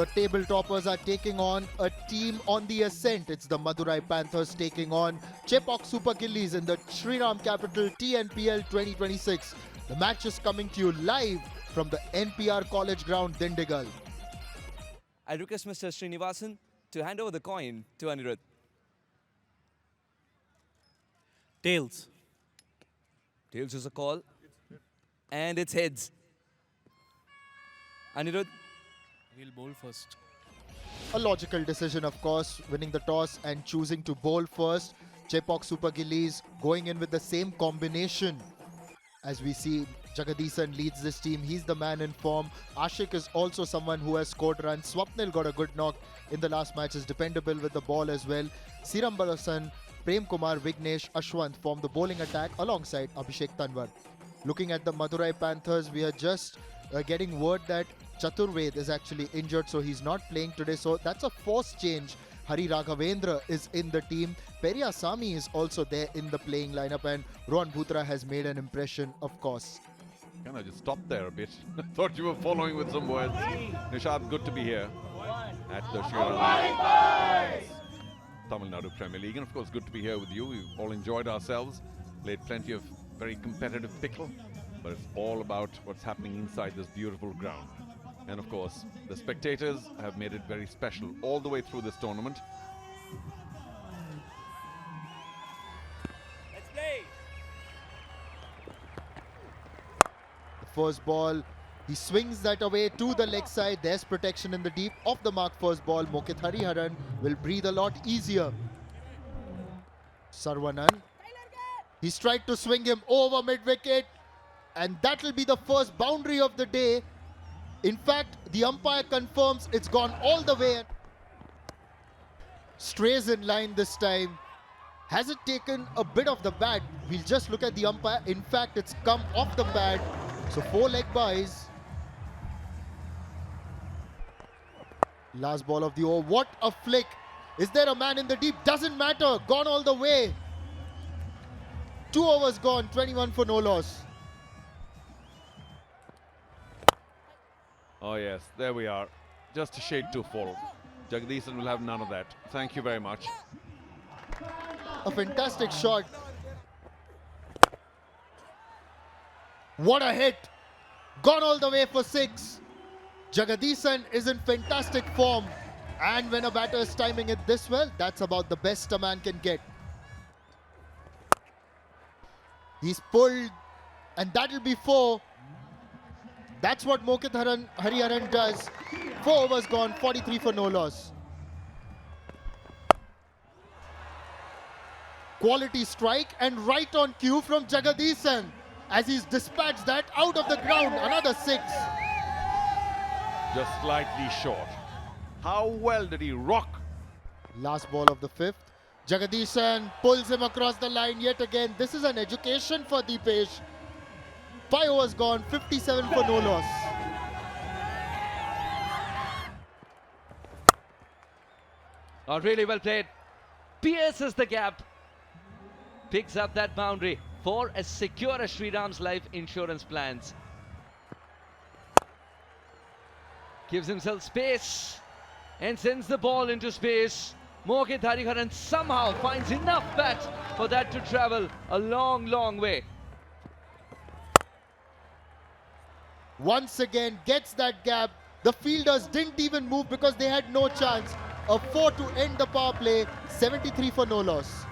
The table toppers are taking on a team on the ascent. It's the Madurai Panthers taking on Chepauk Super Gillies in the Shriram capital TNPL 2026. The match is coming to you live from the NPR College Ground, Dindigal. I request Mr. Srinivasan to hand over the coin to Anirudh. Tails. Tails is a call. And it's heads. Anirudh. We'll bowl first. A logical decision, of course, winning the toss and choosing to bowl first. Chepauk Super Gillies going in with the same combination. As we see, Jagadisan leads this team. He's the man in form. Ashik is also someone who has scored runs. Swapnil got a good knock in the last match, is dependable with the ball as well. Siram Balasan, Prem Kumar, Vignesh, Ashwant form the bowling attack alongside Abhishek Tanwar. Looking at the Madurai Panthers, we are just getting word that Chaturved is actually injured, so he's not playing today. So that's a forced change. Hari Raghavendra is in the team. Periya Sami is also there in the playing lineup, and Rohan Bhutra has made an impression, of course. Can I just stop there a bit? Thought you were following with some words. Nishad, good to be here at the Shriram Tamil Nadu Premier League, and of course good to be here with you. We've all enjoyed ourselves, played plenty of very competitive pickle, but it's all about what's happening inside this beautiful ground. And of course, the spectators have made it very special all the way through this tournament. Let's play. The first ball, he swings that away to the leg side. There's protection in the deep. Off the mark first ball, Mokit Hariharan will breathe a lot easier. Sarvanan. He's tried to swing him over mid-wicket, and that will be the first boundary of the day. In fact, the umpire confirms it's gone all the way. Strays in line this time. Has it taken a bit of the bat? We'll just look at the umpire. In fact, it's come off the pad. So 4 leg byes. Last ball of the over. What a flick. Is there a man in the deep? Doesn't matter. Gone all the way. 2 overs gone. 21 for no loss. Oh yes, there we are. Just a shade too full. Jagadisan will have none of that. Thank you very much. A fantastic shot. What a hit. Gone all the way for 6. Jagadisan is in fantastic form. And when a batter is timing it this well, that's about the best a man can get. He's pulled, and that'll be 4. That's what Mokit Hariharan does. 4 overs gone, 43 for no loss. Quality strike and right on cue from Jagadisan as he's dispatched that out of the ground. Another 6. Just slightly short. How well did he rock? Last ball of the 5th. Jagadisan pulls him across the line yet again. This is an education for Deepesh. 5 overs gone, 57 for no loss. Oh, really well played. Pierces the gap. Picks up that boundary for as secure as Shriram's life insurance plans. Gives himself space and sends the ball into space. Mokit Hariharan somehow finds enough bat for that to travel a long, long way. Once again gets that gap. The fielders didn't even move because they had no chance. A 4 to end the power play. 73 for no loss.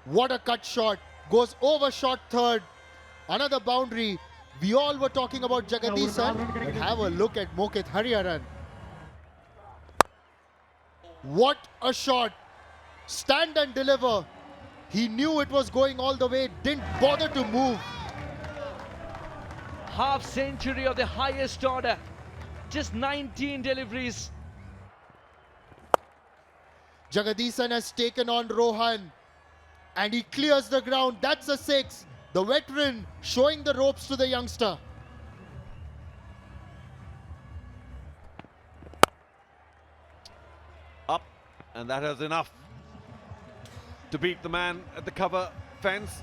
What a cut shot. Goes over short third. Another boundary. We all were talking about Jagadisan, but have a look at Mokit Hariharan. What a shot. Stand and deliver. He knew it was going all the way. Didn't bother to move. Half century of the highest order. Just 19 deliveries. Jagadisan has taken on Rohan and he clears the ground. That's a 6. The veteran showing the ropes to the youngster. Up, and that is enough to beat the man at the cover fence.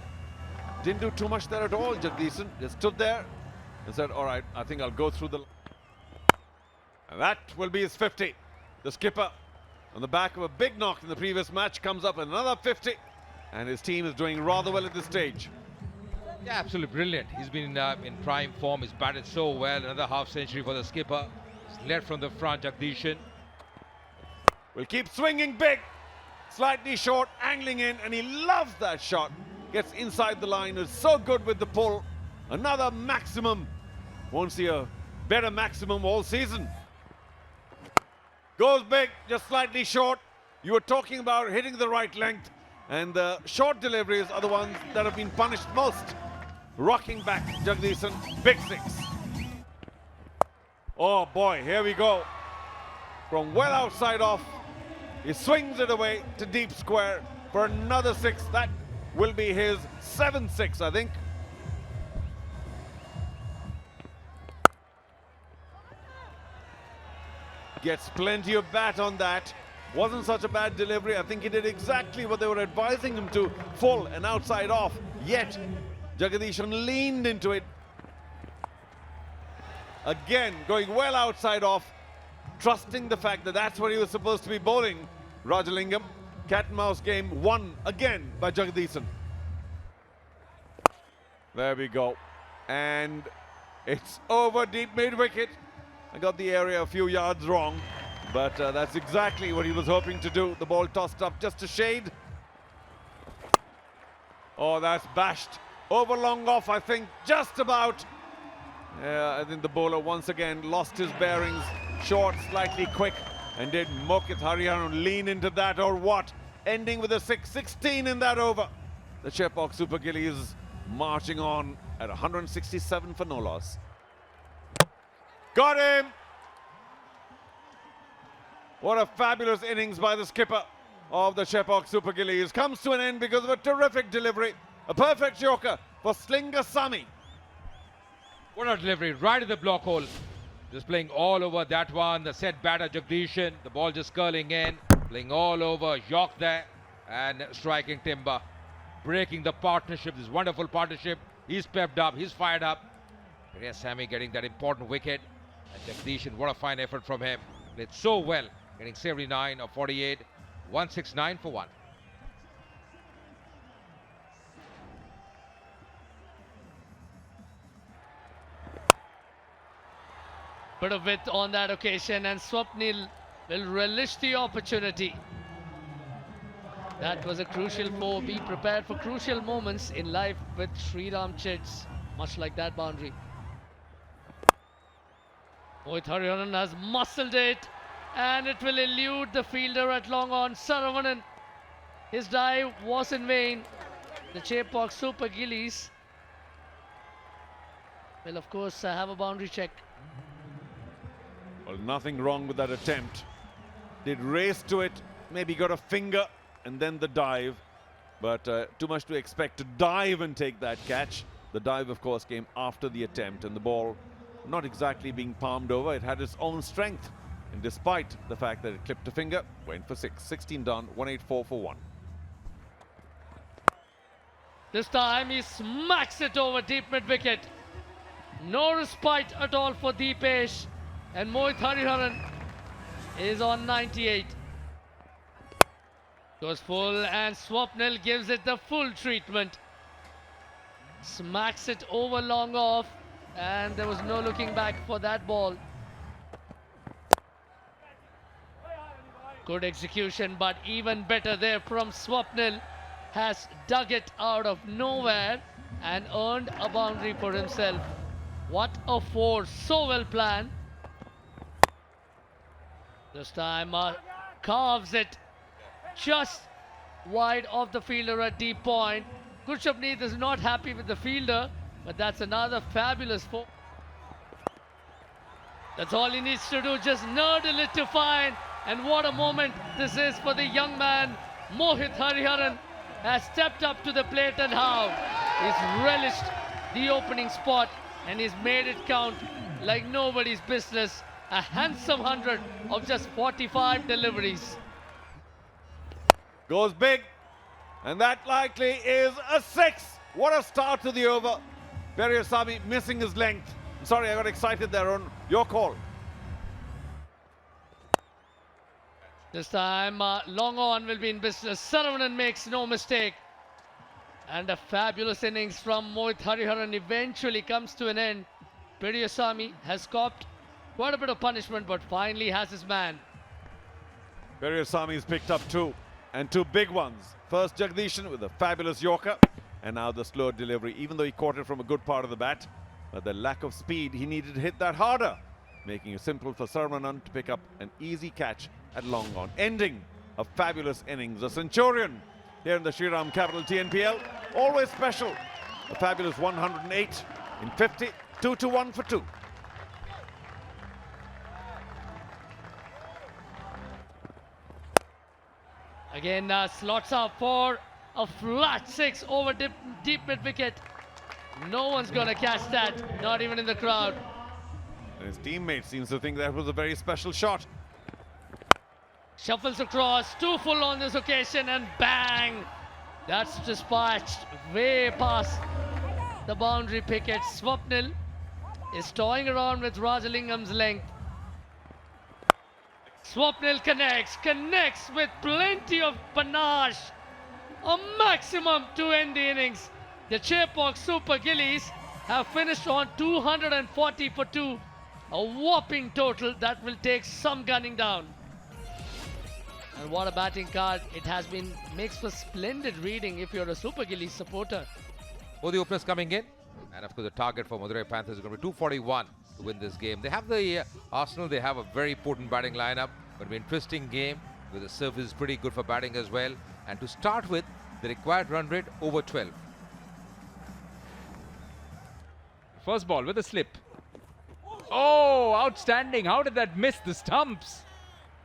Didn't do too much there at all, Jagadisan. Just stood there and said, all right, I think I'll go through the... And that will be his 50. The skipper, on the back of a big knock in the previous match, comes up with another 50. And his team is doing rather well at this stage. Yeah, absolutely brilliant. He's been in prime form. He's batted so well. Another half century for the skipper. He's led from the front, Jagdishan. Will keep swinging big. Slightly short, angling in, and he loves that shot. Gets inside the line, is so good with the pull. Another maximum. Won't see a better maximum all season. Goes big, just slightly short. You were talking about hitting the right length, and the short deliveries are the ones that have been punished most. Rocking back Jagdishan, big six. Oh boy, here we go. From well outside off, he swings it away to deep square for another six. That will be his 7-6, I think. Gets plenty of bat on that. Wasn't such a bad delivery. I think he did exactly what they were advising him to. Full and outside off. Yet, Jagdishan leaned into it. Again, going well outside off. Trusting the fact that that's what he was supposed to be bowling. Rajalingam. Cat and mouse game won again by Jagdishan. There we go. And it's over deep mid-wicket. I got the area a few yards wrong, but that's exactly what he was hoping to do. The ball tossed up just a shade. Oh, that's bashed. Over long off, I think, just about. I think the bowler once again lost his bearings. Short, slightly quick. And did Mohit Hariharan lean into that or what? Ending with a 6-16 in that over. The Chepauk Super Gillies marching on at 167 for no loss. Got him! What a fabulous innings by the skipper of the Chepauk Super Gillies. Comes to an end because of a terrific delivery. A perfect joker for Slinger Sami. What a delivery, right at the block hole. Just playing all over that one. The set batter Jagdishan. The ball just curling in. Playing all over. York there. And striking timber. Breaking the partnership. This wonderful partnership. He's pepped up. He's fired up. Yes, Sami getting that important wicket. And Jagdishan, what a fine effort from him. Played so well. Getting 79 or 48. 169 for 1. Bit of width on that occasion, and Swapnil will relish the opportunity. That was a crucial four. Be prepared for crucial moments in life with Shriram Chits, much like that boundary. Mohit Hariharan has muscled it, and it will elude the fielder at long on. Saravanan, his dive was in vain. The Chepauk Super Gillies will of course have a boundary check. Well, nothing wrong with that attempt. Did race to it, maybe got a finger and then the dive. But too much to expect to dive and take that catch. The dive, of course, came after the attempt, and the ball not exactly being palmed over. It had its own strength. And despite the fact that it clipped a finger, went for 6. 16 done, 184 for 1. This time he smacks it over deep mid-wicket. No respite at all for Deepesh. And Mohit Hariharan is on 98. Goes full, and Swapnil gives it the full treatment. Smacks it over long off, and there was no looking back for that ball. Good execution, but even better there from Swapnil. Has dug it out of nowhere and earned a boundary for himself. What a four, so well planned. This time carves it just wide of the fielder at deep point. Gurshapneet is not happy with the fielder, but that's another fabulous four. That's all he needs to do, just nurdle it to find. And what a moment this is for the young man. Mohit Hariharan has stepped up to the plate, and how he's relished the opening spot and he's made it count like nobody's business. A handsome 100 of just 45 deliveries. Goes big, and that likely is a 6. What a start to the over. Periasamy missing his length. I'm sorry, I got excited there on your call. This time, long on will be in business. Saravanan makes no mistake. And a fabulous innings from Mohit Hariharan eventually comes to an end. Periyasamy has copped quite a bit of punishment, but finally has his man. Periyasamy's picked up two, and two big ones. First Jagdishan with a fabulous Yorker, and now the slow delivery, even though he caught it from a good part of the bat. But the lack of speed, he needed to hit that harder, making it simple for Saravanan to pick up an easy catch at long on, ending a fabulous innings. A centurion here in the Shriram capital TNPL, always special. A fabulous 108 in 50, 2-1 for 2. Again, slots up for a flat 6 over deep mid wicket. No one's gonna catch that, not even in the crowd. And his teammate seems to think that was a very special shot. Shuffles across, too full on this occasion, and bang! That's dispatched way past the boundary picket. Swapnil is toying around with Rajalingam's length. Swapnil connects with plenty of panache. A maximum to end the innings. The Chepauk Super Gillies have finished on 240 for 2. A whopping total that will take some gunning down. And what a batting card. It has been, makes for splendid reading if you're a Super Gillies supporter. Both the openers coming in. And of course, the target for Madurai Panthers is going to be 241 to win this game. They have the Arsenal, they have a very potent batting lineup. Going to be an interesting game with the surface pretty good for batting as well. And to start with, the required run rate over 12. First ball with a slip. Oh, outstanding. How did that miss the stumps?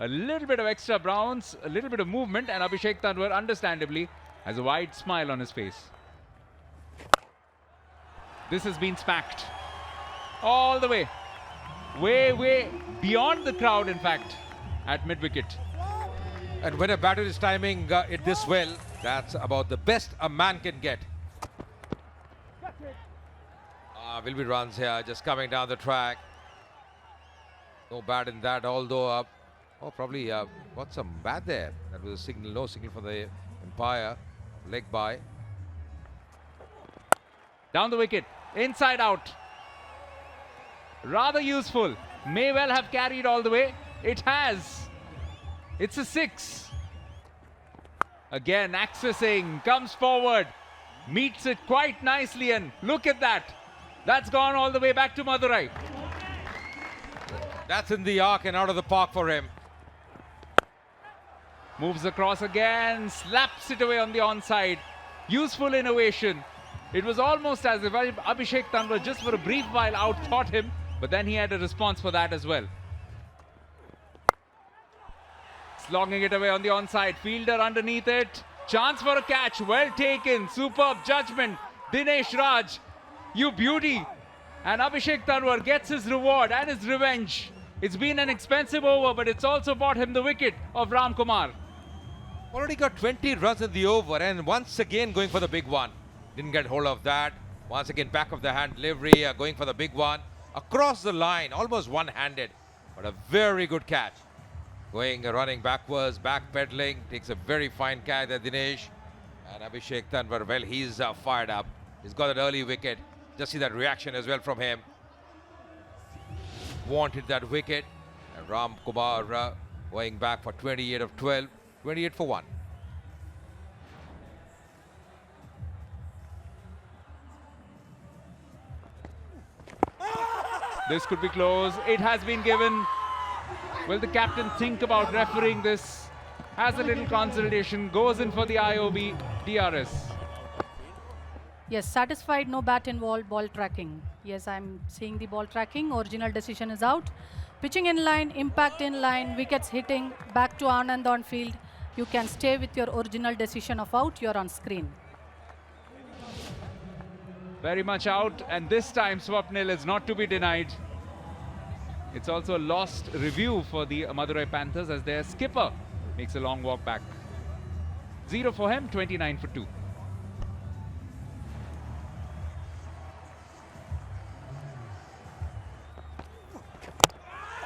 A little bit of extra bounce, a little bit of movement, and Abhishek Tanwar, understandably, has a wide smile on his face. This has been smacked. All the way. Way beyond the crowd, in fact, at mid-wicket. And when a batter is timing it this well, that's about the best a man can get. Will be runs here, just coming down the track. No bad in that, although probably got some bad there. That was a signal, no signal for the umpire. Leg by. Down the wicket, inside out. Rather useful. May well have carried all the way. It has. It's a 6. Again, accessing, comes forward, meets it quite nicely, and look at that. That's gone all the way back to Madurai. That's in the arc and out of the park for him. Moves across again, slaps it away on the onside. Useful innovation. It was almost as if Abhishek Tanwar just for a brief while out-thought him, but then he had a response for that as well. Slogging it away on the onside. Fielder underneath it. Chance for a catch. Well taken. Superb judgment. Dinesh Raj, you beauty. And Abhishek Tanwar gets his reward and his revenge. It's been an expensive over, but it's also bought him the wicket of Ram Kumar. Already got 20 runs in the over, and once again going for the big one. Didn't get hold of that. Once again, back of the hand delivery, going for the big one. Across the line, almost one-handed, but a very good catch. Running backwards, back-pedaling, takes a very fine catch there, Dinesh. And Abhishek Tanwar, well, he's fired up. He's got an early wicket. Just see that reaction as well from him. Wanted that wicket. And Ram Kumar going back for 28 of 12, 28 for 1. This could be close. It has been given. Will the captain think about refereeing this? Has a little consolidation, goes in for the IOB DRS. Yes, satisfied, no bat involved, ball tracking. Yes, I'm seeing the ball tracking. Original decision is out. Pitching in line, impact in line, wickets hitting, back to Anand on field. You can stay with your original decision of out, you're on screen. Very much out, and this time Swapnil is not to be denied. It's also a lost review for the Madurai Panthers as their skipper makes a long walk back. 0 for him, 29 for 2.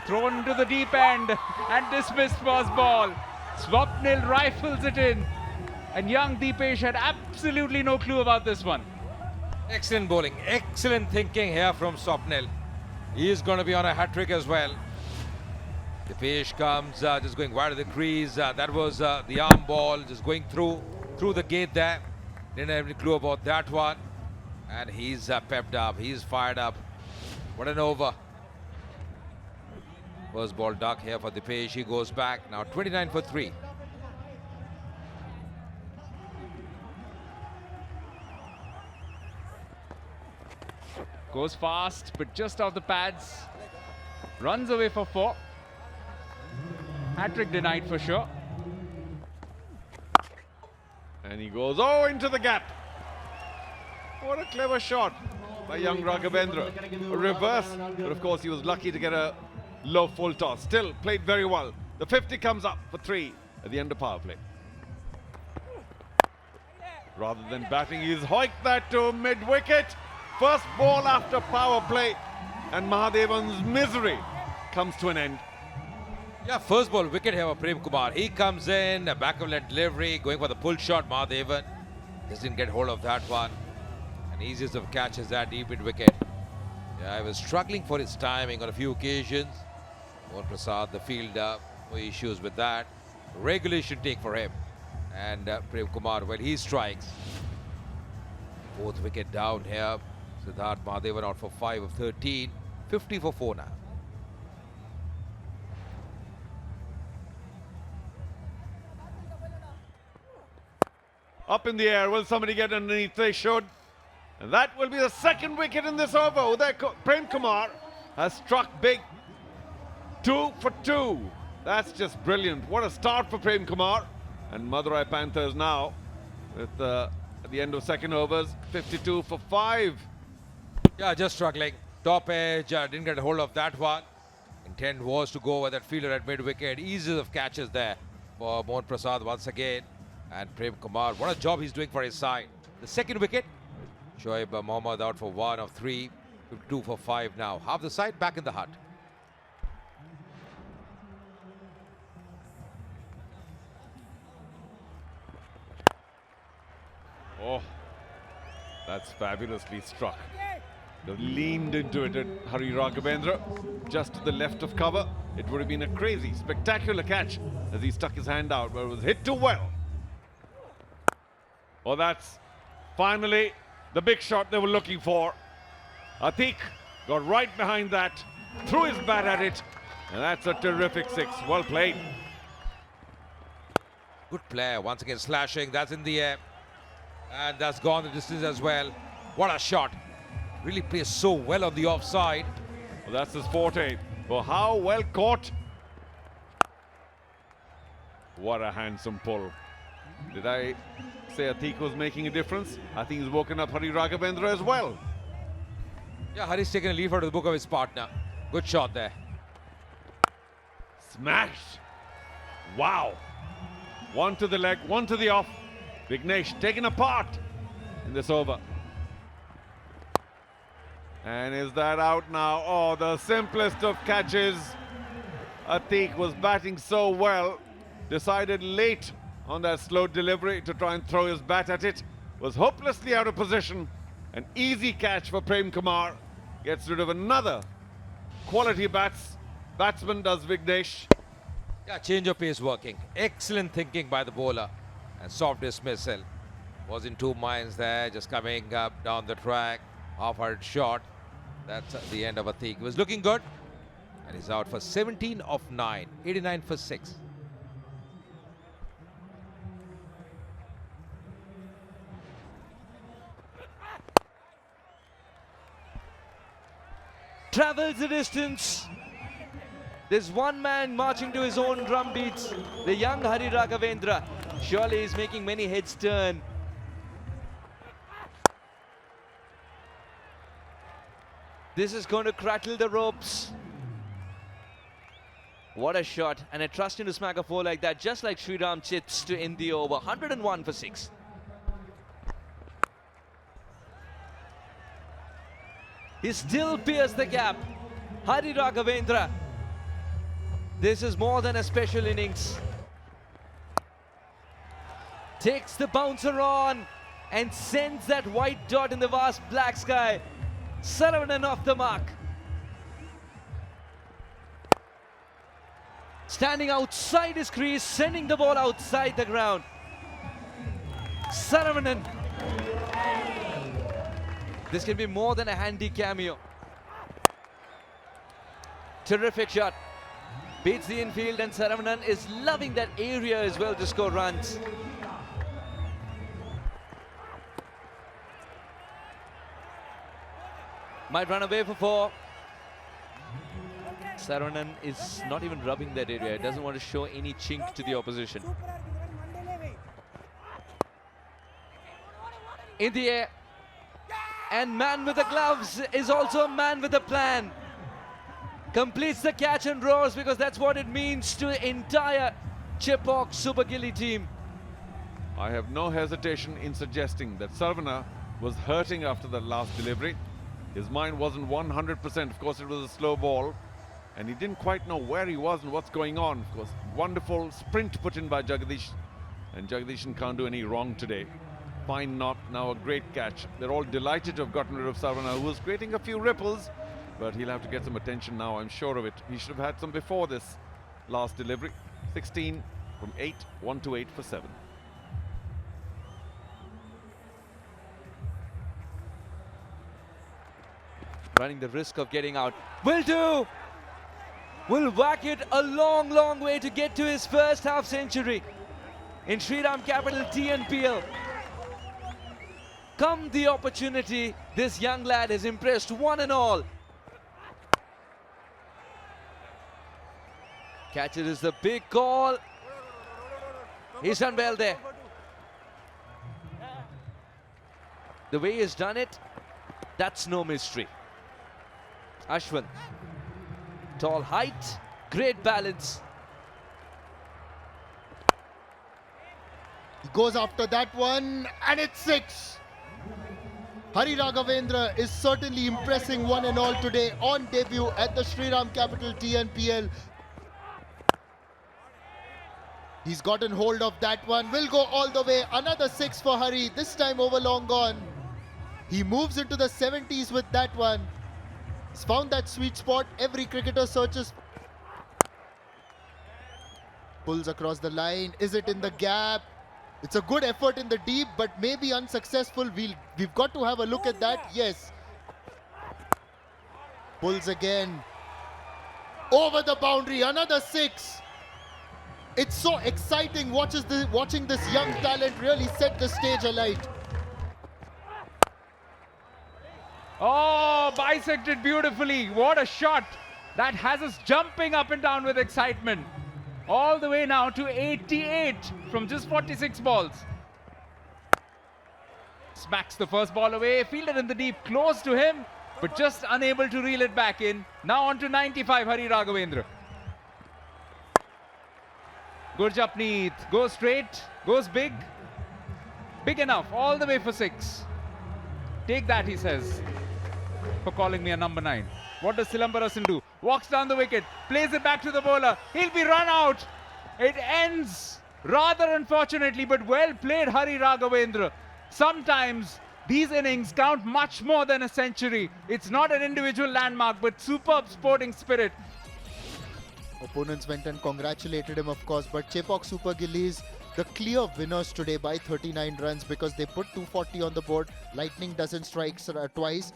Thrown to the deep end and dismissed first ball. Swapnil rifles it in. And young Deepesh had absolutely no clue about this one. Excellent bowling, excellent thinking here from Swapnil. He is going to be on a hat-trick as well. The fish comes just going wide of the crease. That was the arm ball just going through the gate there. Didn't have any clue about that one. And he's pepped up. He's fired up. What an over. First ball duck here for the fish. He goes back. Now 29 for 3. Goes fast, but just off the pads. Runs away for 4. Hat-trick denied for sure. And he goes, oh, into the gap. What a clever shot by young Raghavendra. A reverse, but of course he was lucky to get a low full toss. Still played very well. The 50 comes up for 3 at the end of power play. Rather than batting, he's hiked that to mid-wicket. First ball after power play, and Mahadevan's misery comes to an end. Yeah, first ball wicket here for Prem Kumar. He comes in, a back of left delivery, going for the pull shot. Mahadevan just didn't get hold of that one. And easiest of catches that deep mid wicket. Yeah, he was struggling for his timing on a few occasions. Mohan Prasad, the fielder, no issues with that. Regulation take for him. And Prem Kumar, well, he strikes. Fourth wicket down here. Siddharth Mahadevan out for 5 of 13. 50 for 4 now. Up in the air, will somebody get underneath? They should. And that will be the second wicket in this over. Prem Kumar has struck big. 2 for 2. That's just brilliant. What a start for Prem Kumar. And Madurai Panthers now with at the end of second overs, 52 for 5. Yeah, just struggling. Top edge, didn't get a hold of that one. Intent was to go with that fielder at mid-wicket. Ease of catches there for Mohan Prasad once again. And Prem Kumar, what a job he's doing for his side. The second wicket, Shoaib Mohammad out for 1 of 3. 52 for 5 now. Half the side back in the hut. Oh, that's fabulously struck. They leaned into it at Hari Raghavendra, just to the left of cover. It would have been a crazy, spectacular catch as he stuck his hand out, but it was hit too well. Oh, that's finally the big shot they were looking for. Atiq got right behind that, threw his bat at it, and that's a terrific 6. Well played. Good player, once again slashing. That's in the air. And that's gone the distance as well. What a shot. Really plays so well on the offside. Well, that's his forte. Well, how well caught. What a handsome pull. Did I say Atiq was making a difference? I think he's woken up Hari Raghavendra as well. Yeah, Hari's taken a leaf out of the book of his partner. Good shot there. Smashed. Wow. One to the leg, one to the off. Vignesh taken apart in this over. And is that out now? Oh, the simplest of catches. Atiq was batting so well. Decided late on that slow delivery to try and throw his bat at it. Was hopelessly out of position. An easy catch for Prem Kumar. Gets rid of another quality batsman does Vignesh. Yeah, change of pace working. Excellent thinking by the bowler. And soft dismissal. Was in 2 minds there, just coming up down the track. Half-hearted shot. That's the end of Atiq. He was looking good. And he's out for 17 of 9. 89 for 6. Travels the distance. There's one man marching to his own drum beats. The young Hari Raghavendra. Surely he's making many heads turn. This is going to crackle the ropes. What a shot. And I trust him to smack a 4 like that, just like Shriram chips to end the over. 101 for 6. He still pierced the gap. Hari Raghavendra. This is more than a special innings. takes the bouncer on and sends that white dot in the vast black sky. Saravanan off the mark. Standing outside his crease, sending the ball outside the ground. Saravanan. This can be more than a handy cameo. Terrific shot. Beats the infield, and Saravanan is loving that area as well to score runs. Might run away for 4. Saravanan is not even rubbing that area. He doesn't want to show any chink to the opposition. In the air. And man with the gloves is also a man with a plan. Completes the catch and roars, because that's what it means to the entire Chepauk Super Gilly team. I have no hesitation in suggesting that Sarvana was hurting after that last delivery. His mind wasn't 100%. Of course, it was a slow ball, and he didn't quite know where he was and what's going on. Of course, wonderful sprint put in by Jagadish, and Jagadishan can't do any wrong today. Fine knock, now a great catch. They're all delighted to have gotten rid of Sarvana, who was creating a few ripples, but he'll have to get some attention now, I'm sure of it. He should have had some before this last delivery. 16 from 8, 1 to 8 for 7. Running the risk of getting out. Will do! Will whack it a long, long way to get to his first half century in Shriram capital TNPL. Come the opportunity, this young lad has impressed one and all. Catch it is the big call. He's done well there. The way he's done it, that's no mystery. Ashwin, tall height, great balance. He goes after that one, and it's 6. Hari Raghavendra is certainly impressing one and all today on debut at the Shriram Capital TNPL. He's gotten hold of that one, will go all the way. Another 6 for Hari, this time over long gone. He moves into the 70s with that one. He's found that sweet spot every cricketer searches. Pulls across the line. Is it in the gap? It's a good effort in the deep, but maybe unsuccessful. We've got to have a look at that. Yes. Pulls again. Over the boundary. Another 6. It's so exciting watching this young talent really set the stage alight. Oh, bisected beautifully. What a shot. That has us jumping up and down with excitement. All the way now to 88 from just 46 balls. Smacks the first ball away. Fielded in the deep, close to him, but just unable to reel it back in. Now on to 95, Hari Raghavendra. Gurjapneet goes straight, goes big. Big enough, all the way for 6. Take that, he says, for calling me a number 9. What does Silambarasan do? Walks down the wicket, plays it back to the bowler. He'll be run out. It ends rather unfortunately, but well played, Hari Raghavendra. Sometimes these innings count much more than a century. It's not an individual landmark, but superb sporting spirit. Opponents went and congratulated him, of course, but Chepauk Super Gillies, the clear winners today by 39 runs because they put 240 on the board. Lightning doesn't strike twice.